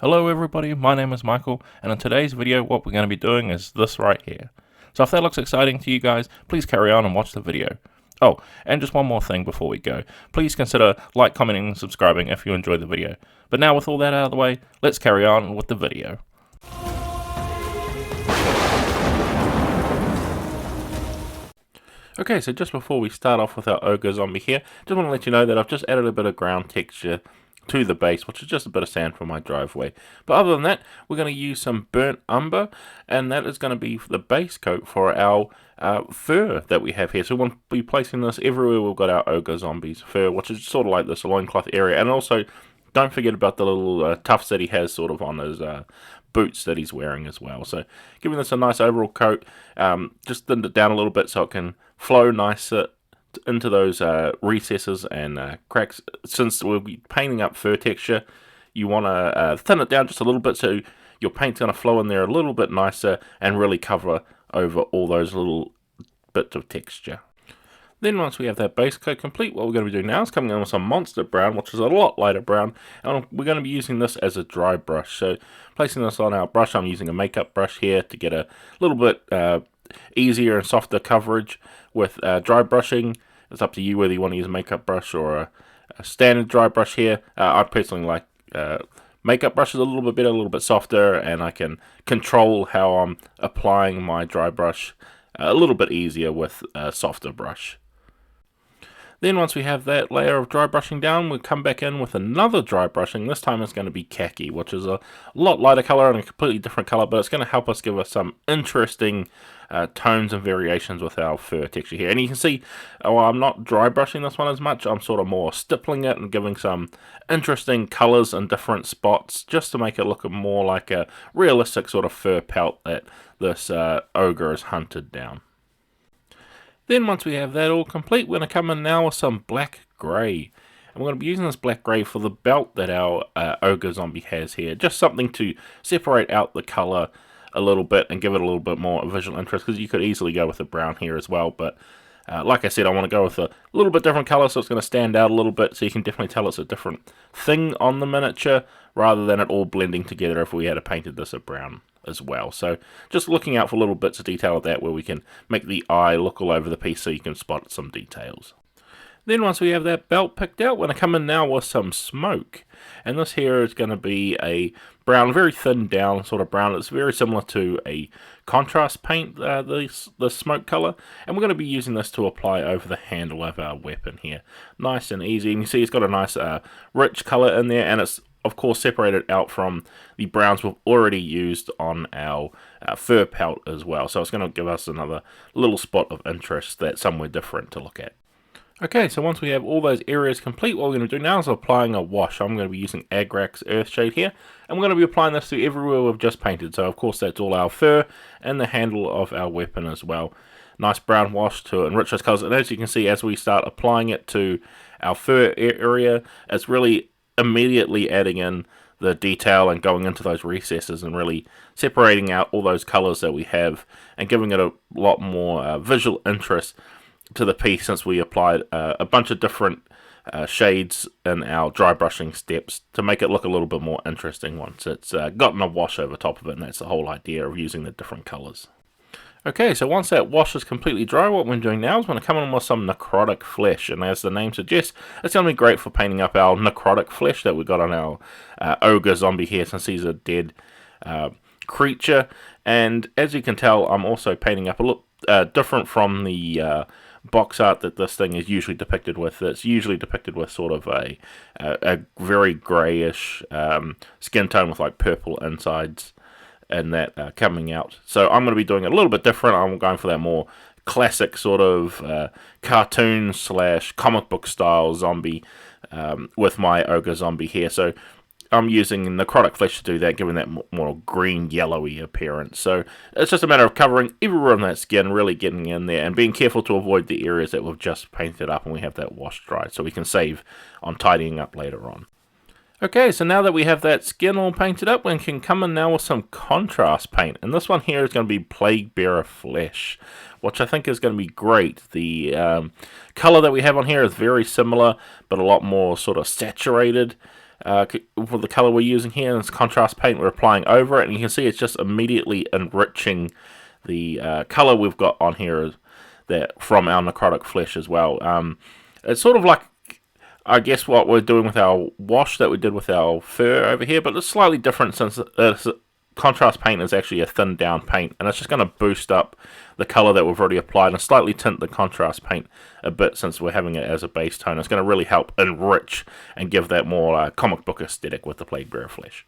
Hello everybody, my name is Michael, and in today's video what we're going to be doing is this right here. So if that looks exciting to you guys, please carry on and watch the video. Oh, and just one more thing before we go. Please consider like, commenting, and subscribing if you enjoyed the video. But now with all that out of the way, let's carry on with the video. Okay, so just before we start off with our ogre zombie here, just want to let you know that I've just added a bit of ground texture to the base, which is just a bit of sand from my driveway. But other than that, we're going to use some burnt umber, and that is going to be the base coat for our fur that we have here. So we'll be placing this everywhere we've got our ogre zombies fur, which is sort of like this loincloth area. And also, don't forget about the little tufts that he has sort of on his boots that he's wearing as well. So giving this a nice overall coat, just thinned it down a little bit so it can flow nicer into those recesses and cracks. Since we'll be painting up fur texture, you want to thin it down just a little bit so your paint's going to flow in there a little bit nicer and really cover over all those little bits of texture. Then once we have that base coat complete, what we're going to be doing now is coming in with some monster brown, which is a lot lighter brown, and we're going to be using this as a dry brush. So placing this on our brush, I'm using a makeup brush here to get a little bit easier and softer coverage with dry brushing. It's up to you whether you want to use a makeup brush or a standard dry brush here. I personally like makeup brushes a little bit better, a little bit softer, and I can control how I'm applying my dry brush a little bit easier with a softer brush. Then once we have that layer of dry brushing down, we'll come back in with another dry brushing. This time it's going to be khaki, which is a lot lighter color and a completely different color, but it's going to help us give us some interesting tones and variations with our fur texture here. And you can see, I'm not dry brushing this one as much. I'm sort of more stippling it and giving some interesting colors in different spots just to make it look more like a realistic sort of fur pelt that this ogre is hunted down. Then once we have that all complete, we're going to come in now with some black grey. And we're going to be using this black grey for the belt that our ogre zombie has here. Just something to separate out the colour a little bit and give it a little bit more visual interest, because you could easily go with the brown here as well. But like I said, I want to go with a little bit different colour so it's going to stand out a little bit, so you can definitely tell it's a different thing on the miniature rather than it all blending together if we had painted this a brown as well. So just looking out for little bits of detail of that where we can make the eye look all over the piece so you can spot some details. Then once we have that belt picked out, we're going to come in now with some smoke. And this here is going to be a brown, very thin down sort of brown. It's very similar to a contrast paint, the smoke color. And we're going to be using this to apply over the handle of our weapon here. Nice and easy. And you see it's got a nice rich color in there, and it's of course separated out from the browns we've already used on our fur pelt as well. So it's going to give us another little spot of interest that's somewhere different to look at. Okay, so once we have all those areas complete, what we're going to do now is applying a wash. I'm going to be using argrax earthshade here, and we're going to be applying this to everywhere we've just painted. So of course that's all our fur and the handle of our weapon as well. Nice brown wash to enrich those colors. And as you can see, as we start applying it to our fur area, it's really immediately adding in the detail and going into those recesses and really separating out all those colors that we have and giving it a lot more visual interest to the piece, since we applied a bunch of different shades in our dry brushing steps to make it look a little bit more interesting once it's gotten a wash over top of it. And that's the whole idea of using the different colors. Okay, so once that wash is completely dry, what we're doing now is we're going to come in with some necrotic flesh, and as the name suggests, it's going to be great for painting up our necrotic flesh that we got on our ogre zombie here, since he's a dead creature. And as you can tell, I'm also painting up a look different from the box art that this thing is usually depicted with. It's usually depicted with sort of a very greyish skin tone with like purple insides and that coming out. So I'm going to be doing it a little bit different. I'm going for that more classic sort of cartoon / comic book style zombie with my ogre zombie here. So I'm using necrotic flesh to do that, giving that more green yellowy appearance. So it's just a matter of covering everywhere on that skin, really getting in there and being careful to avoid the areas that we've just painted up and we have that wash dried, so we can save on tidying up later on. Okay, so now that we have that skin all painted up, we can come in now with some contrast paint. And this one here is going to be plaguebearer flesh, which I think is going to be great. The color that we have on here is very similar, but a lot more sort of saturated. for the color we're using here, and it's contrast paint we're applying over it, and you can see it's just immediately enriching the color we've got on here that from our necrotic flesh as well. It's sort of like, I guess, what we're doing with our wash that we did with our fur over here, but it's slightly different since contrast paint is actually a thinned down paint, and it's just going to boost up the color that we've already applied and slightly tint the contrast paint a bit since we're having it as a base tone. It's going to really help enrich and give that more comic book aesthetic with the plaguebearer flesh.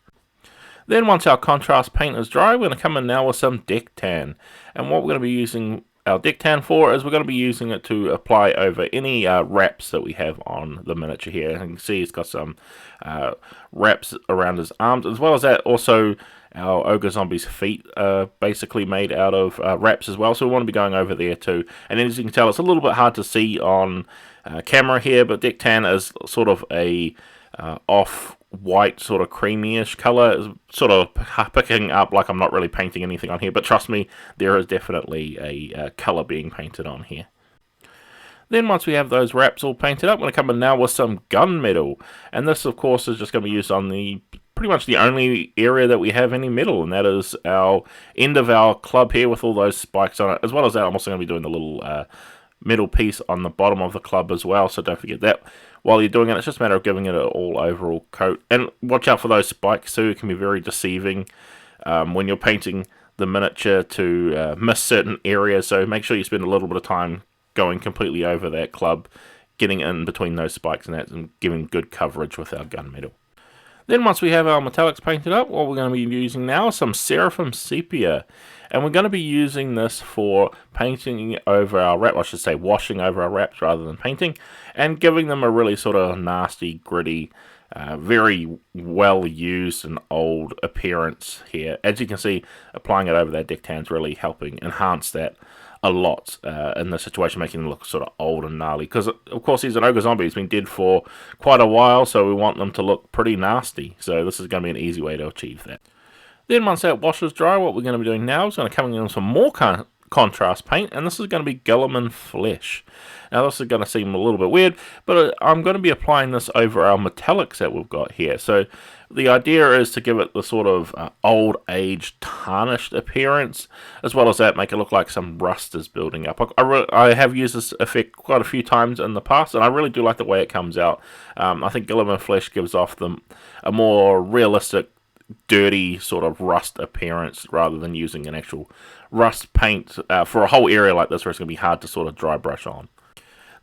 Then once our contrast paint is dry, we're going to come in now with some deck tan, and what we're going to be using our deck tan for is we're going to be using it to apply over any wraps that we have on the miniature here. And you can see it's got some wraps around his arms, as well as that also our ogre zombie's feet are basically made out of wraps as well, so we want to be going over there too. And as you can tell, it's a little bit hard to see on camera here, but deck tan is sort of a off-white, sort of creamy-ish color. It's sort of picking up like I'm not really painting anything on here, but trust me, there is definitely a color being painted on here. Then once we have those wraps all painted up, I'm going to come in now with some gunmetal, and this of course is just going to be used on the pretty much the only area that we have any metal, and that is our end of our club here with all those spikes on it, as well as that I'm also going to be doing the little metal piece on the bottom of the club as well, so don't forget that. While you're doing it, it's just a matter of giving it an all overall coat, and watch out for those spikes too. It can be very deceiving when you're painting the miniature to miss certain areas, so make sure you spend a little bit of time going completely over that club, getting in between those spikes and that, and giving good coverage with our gunmetal. Then once we have our metallics painted up, what we're going to be using now is some seraphim sepia, and we're going to be using this for painting over our wrap, I should say washing over our wraps rather than painting, and giving them a really sort of nasty, gritty, very well used and old appearance here. As you can see, applying it over that deck tan is really helping enhance that a lot in this situation, making them look sort of old and gnarly, because of course he's an ogre zombie. He's been dead for quite a while, so we want them to look pretty nasty, so this is going to be an easy way to achieve that. Then once that wash is dry, what we're going to be doing now is going to come in with some more contrast paint, and this is going to be guilliman flesh. Now this is going to seem a little bit weird, but I'm going to be applying this over our metallics that we've got here. So the idea is to give it the sort of old age tarnished appearance, as well as that make it look like some rust is building up. I have used this effect quite a few times in the past, and I really do like the way it comes out. I think guilliman flesh gives off a more realistic, dirty sort of rust appearance rather than using an actual rust paint for a whole area like this where it's going to be hard to sort of dry brush on.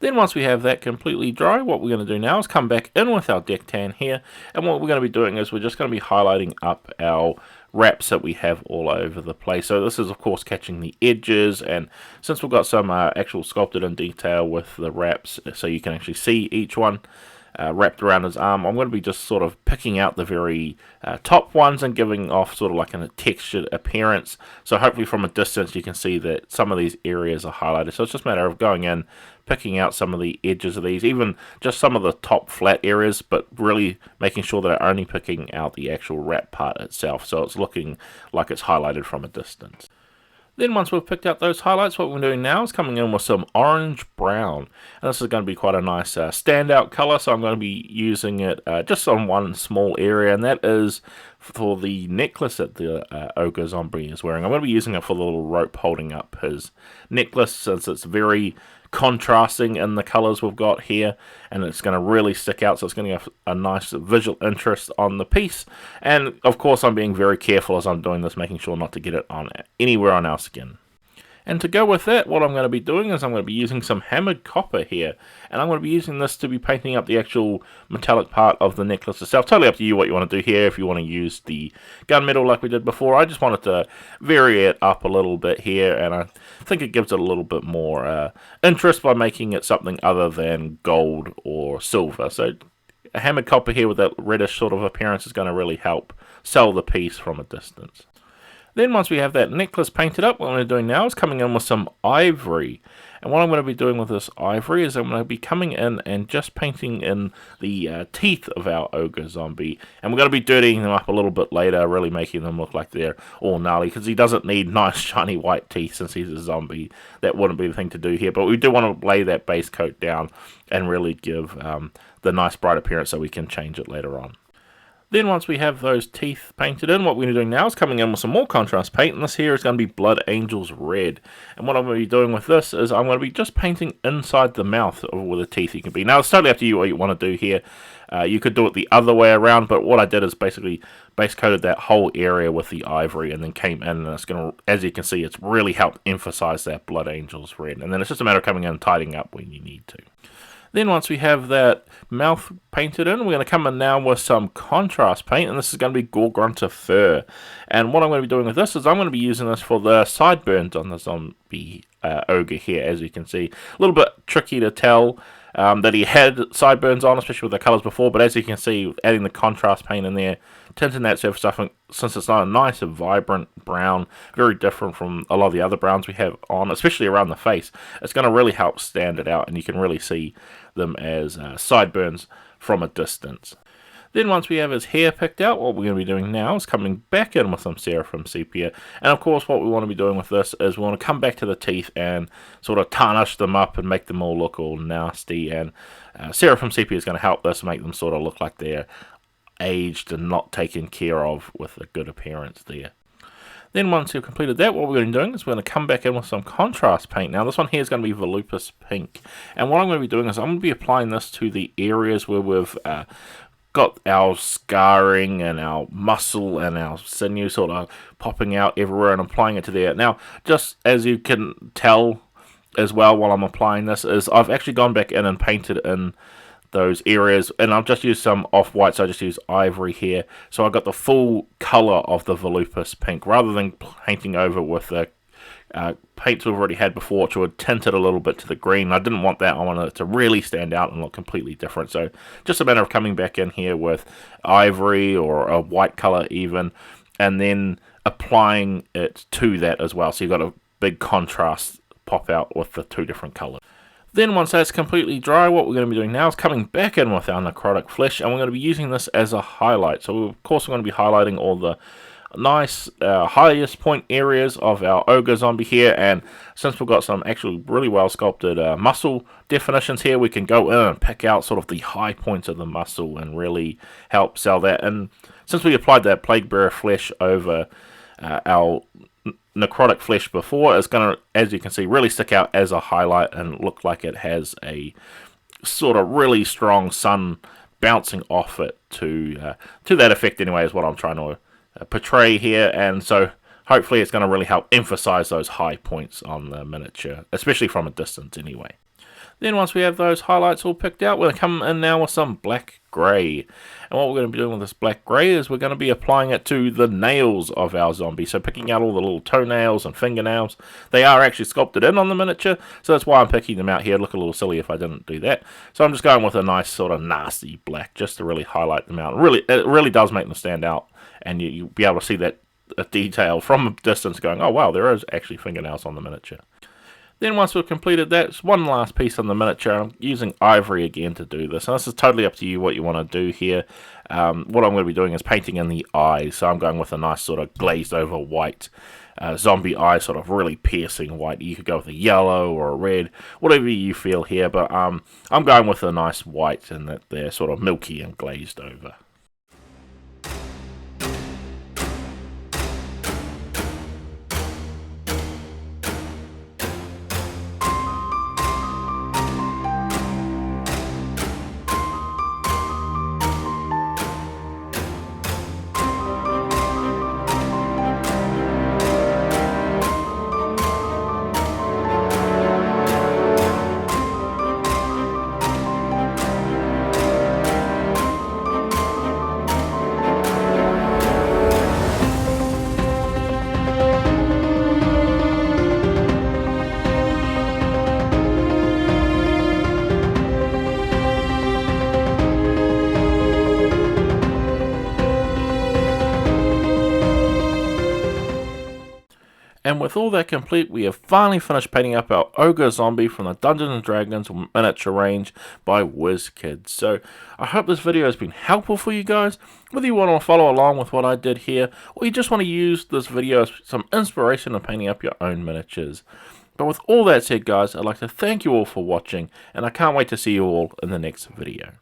Then once we have that completely dry, what we're going to do now is come back in with our deck tan here, and what we're going to be doing is we're just going to be highlighting up our wraps that we have all over the place. So this is of course catching the edges, and since we've got some actual sculpted in detail with the wraps so you can actually see each one wrapped around his arm, I'm going to be just sort of picking out the very top ones and giving off sort of like a textured appearance. So hopefully from a distance you can see that some of these areas are highlighted. So it's just a matter of going in, picking out some of the edges of these, even just some of the top flat areas, but really making sure that I'm only picking out the actual wrap part itself, so it's looking like it's highlighted from a distance. Then once we've picked out those highlights, what we're doing now is coming in with some orange brown. And this is going to be quite a nice standout color, so I'm going to be using it just on one small area, and that is for the necklace that the ogre zombie is wearing. I'm going to be using it for the little rope holding up his necklace, since it's very contrasting in the colors we've got here, and it's going to really stick out, so it's going to have a nice visual interest on the piece. And of course I'm being very careful as I'm doing this, making sure not to get it on anywhere on our skin. And to go with that, what I'm going to be doing is I'm going to be using some hammered copper here, and I'm going to be using this to be painting up the actual metallic part of the necklace itself. Totally up to you what you want to do here. If you want to use the gunmetal like we did before, I just wanted to vary it up a little bit here, and I think it gives it a little bit more interest by making it something other than gold or silver. So a hammered copper here with that reddish sort of appearance is going to really help sell the piece from a distance. Then once we have that necklace painted up, what I'm doing now is coming in with some ivory. And what I'm going to be doing with this ivory is I'm going to be coming in and just painting in the teeth of our ogre zombie. And we're going to be dirtying them up a little bit later, really making them look like they're all gnarly, because he doesn't need nice shiny white teeth since he's a zombie. That wouldn't be the thing to do here, but we do want to lay that base coat down and really give the nice bright appearance so we can change it later on. Then once we have those teeth painted in, what we're going to be doing now is coming in with some more contrast paint, and this here is going to be Blood Angel's Red. And what I'm going to be doing with this is I'm going to be just painting inside the mouth of where the teeth you can be. Now it's totally up to you what you want to do here. You could do it the other way around, but what I did is basically base coated that whole area with the ivory and then came in, and it's going to, as you can see, it's really helped emphasize that Blood Angel's Red. And then it's just a matter of coming in and tidying up when you need to. Then once we have that mouth painted in, we're going to come in now with some contrast paint, and this is going to be core-grunta fur. And what I'm going to be doing with this is I'm going to be using this for the sideburns on the zombie ogre here, as you can see. A little bit tricky to tell that he had sideburns on, especially with the colours before, but as you can see, adding the contrast paint in there, tinting that surface up, since it's not a nice and vibrant brown, very different from a lot of the other browns we have on, especially around the face, it's going to really help stand it out, and you can really see them as sideburns from a distance. Then once we have his hair picked out, what we're going to be doing now is coming back in with some seraphim sepia. And of course what we want to be doing with this is we want to come back to the teeth and sort of tarnish them up and make them all look all nasty. And seraphim sepia is going to help this, make them sort of look like they're aged and not taken care of with a good appearance there. Then once you've completed that, what we're going to be doing is we're going to come back in with some contrast paint. Now this one here is going to be volupus pink. And what I'm going to be doing is I'm going to be applying this to the areas where we've got our scarring and our muscle and our sinew sort of popping out everywhere, and applying it to there. Now, just as you can tell as well while I'm applying this, is I've actually gone back in and painted in those areas, and I've just used some off-white, so I just used ivory here, so I got the full colour of the volupus pink, rather than painting over with the paints we've already had before, which would tint it a little bit to the green. I didn't want that. I wanted it to really stand out and look completely different. So just a matter of coming back in here with ivory or a white color even, and then applying it to that as well. So you've got a big contrast pop out with the two different colors. Then once that's completely dry, what we're going to be doing now is coming back in with our necrotic flesh, and we're going to be using this as a highlight. So of course we're going to be highlighting all the nice highest point areas of our ogre zombie here, and since we've got some actually really well sculpted muscle definitions here, we can go in and pick out sort of the high points of the muscle and really help sell that. And since we applied that plaguebearer flesh over our necrotic flesh before, it's going to, as you can see, really stick out as a highlight and look like it has a sort of really strong sun bouncing off it to that effect anyway, is what I'm trying to portray here. And so hopefully it's going to really help emphasize those high points on the miniature, especially from a distance anyway. Then once we have those highlights all picked out, we're going to come in now with some black grey. And what we're going to be doing with this black grey is we're going to be applying it to the nails of our zombie. So picking out all the little toenails and fingernails. They are actually sculpted in on the miniature, so that's why I'm picking them out here. It'd look a little silly if I didn't do that. So I'm just going with a nice sort of nasty black just to really highlight them out. It really does make them stand out, and you'll be able to see that detail from a distance going, oh wow, there is actually fingernails on the miniature. Then once we've completed that, it's one last piece on the miniature. I'm using ivory again to do this. And this is totally up to you what you want to do here. What I'm going to be doing is painting in the eyes. So I'm going with a nice sort of glazed over white zombie eye, sort of really piercing white. You could go with a yellow or a red, whatever you feel here. But I'm going with a nice white, and that they're sort of milky and glazed over. And with all that complete, we have finally finished painting up our Ogre zombie from the Dungeons & Dragons miniature range by Wizkids. So I hope this video has been helpful for you guys, whether you want to follow along with what I did here, or you just want to use this video as some inspiration in painting up your own miniatures. But with all that said guys, I'd like to thank you all for watching, and I can't wait to see you all in the next video.